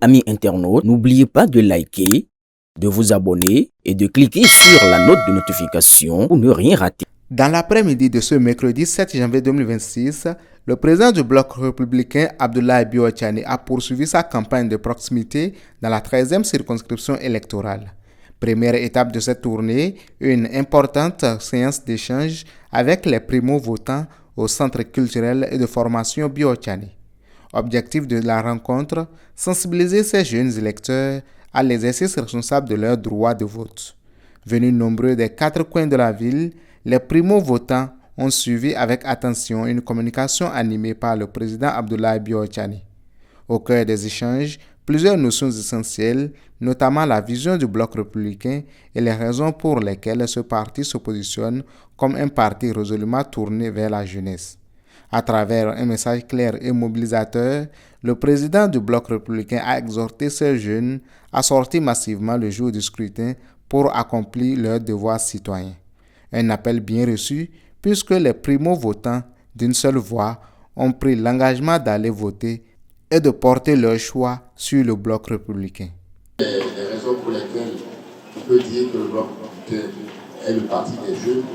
Amis internautes, n'oubliez pas de liker, de vous abonner et de cliquer sur la note de notification pour ne rien rater. Dans l'après-midi de ce mercredi 7 janvier 2026, le président du bloc républicain Abdoulaye Biotchani a poursuivi sa campagne de proximité dans la 13e circonscription électorale. Première étape de cette tournée, une importante séance d'échange avec les primo-votants au Centre culturel et de formation Biotchani. Objectif de la rencontre, sensibiliser ces jeunes électeurs à l'exercice responsable de leur droit de vote. Venus nombreux des 4 coins de la ville, les primo-votants ont suivi avec attention une communication animée par le président Abdoulaye Biotchani. Au cœur des échanges, plusieurs notions essentielles, notamment la vision du bloc républicain et les raisons pour lesquelles ce parti se positionne comme un parti résolument tourné vers la jeunesse. À travers un message clair et mobilisateur, le président du bloc républicain a exhorté ces jeunes à sortir massivement le jour du scrutin pour accomplir leurs devoirs citoyens. Un appel bien reçu puisque les primo-votants d'une seule voix ont pris l'engagement d'aller voter et de porter leur choix sur le bloc républicain. Les raisons pour lesquelles on peut dire que le bloc républicain est le parti des jeunes,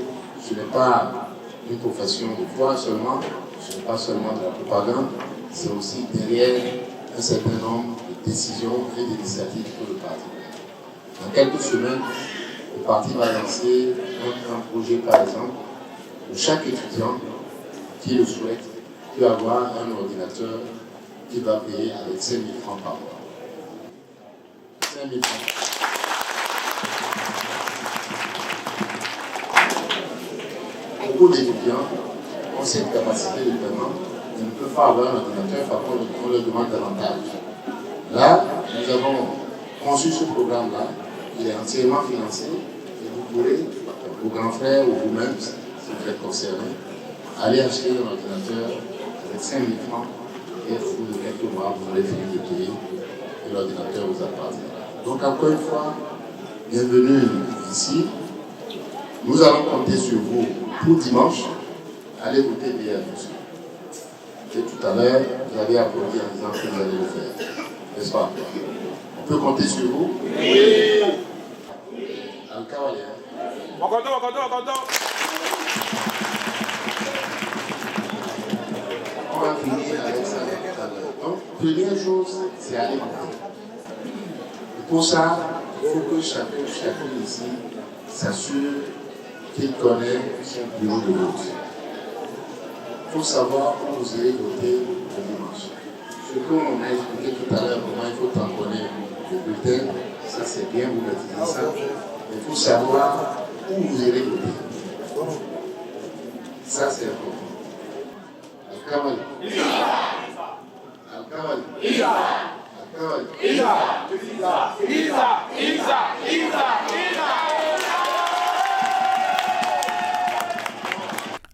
ce n'est pas une profession de foi seulement, ce n'est pas seulement de la propagande, c'est aussi derrière un certain nombre de décisions et d'initiatives que le parti prend. Dans quelques semaines, le parti va lancer un projet, par exemple, où chaque étudiant qui le souhaite peut avoir un ordinateur qu'il va payer avec 5 000 francs par mois. 5 000 francs. Beaucoup d'étudiants ont cette capacité de paiement, ils ne peuvent pas avoir un ordinateur, par contre on leur demande davantage. Là, nous avons conçu ce programme-là, il est entièrement financé, et vous pourrez, vos grands frères ou vous-même, si vous êtes concernés, aller acheter un ordinateur avec 5 000 francs, et au bout de quelques mois, vous aurez fini de payer, et l'ordinateur vous appartient. Donc encore une fois, bienvenue ici. Nous allons compter sur vous pour dimanche. Allez voter BRFC. Et tout à l'heure, vous avez applaudi en disant que vous allez le faire. N'est-ce pas? On peut compter sur vous? Oui. Al-Kawali. On compte. On va finir avec ça tout à l'heure. Donc, première chose, c'est aller voter. Et pour ça, il faut que chacun ici s'assure qu'il connaît son bureau de vote. Il faut savoir où vous allez voter le dimanche. Ce qu'on a expliqué tout à l'heure, comment il faut tamponner le bulletin, ça c'est bien, vous maîtrisez ça. Mais il faut savoir où vous allez voter. Ça c'est important. Al-Kawali. Al-Kawali.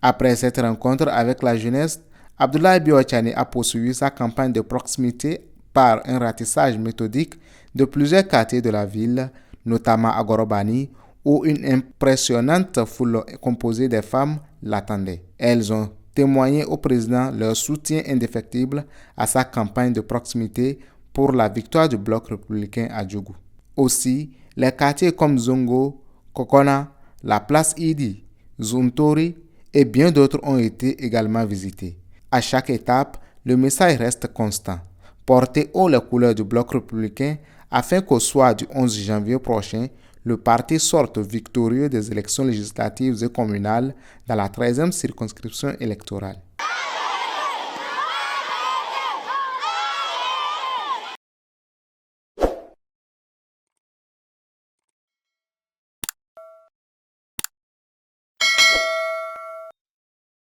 Après cette rencontre avec la jeunesse, Abdoulaye Biotchani a poursuivi sa campagne de proximité par un ratissage méthodique de plusieurs quartiers de la ville, notamment à Gorobani, où une impressionnante foule composée de femmes l'attendait. Elles ont témoigné au président leur soutien indéfectible à sa campagne de proximité pour la victoire du bloc républicain à Djougou. Aussi, les quartiers comme Zongo, Kokona, la place Idi, Zuntori et bien d'autres ont été également visités. À chaque étape, le message reste constant. Porter haut les couleurs du bloc républicain afin qu'au soir du 11 janvier prochain, le parti sorte victorieux des élections législatives et communales dans la 13e circonscription électorale.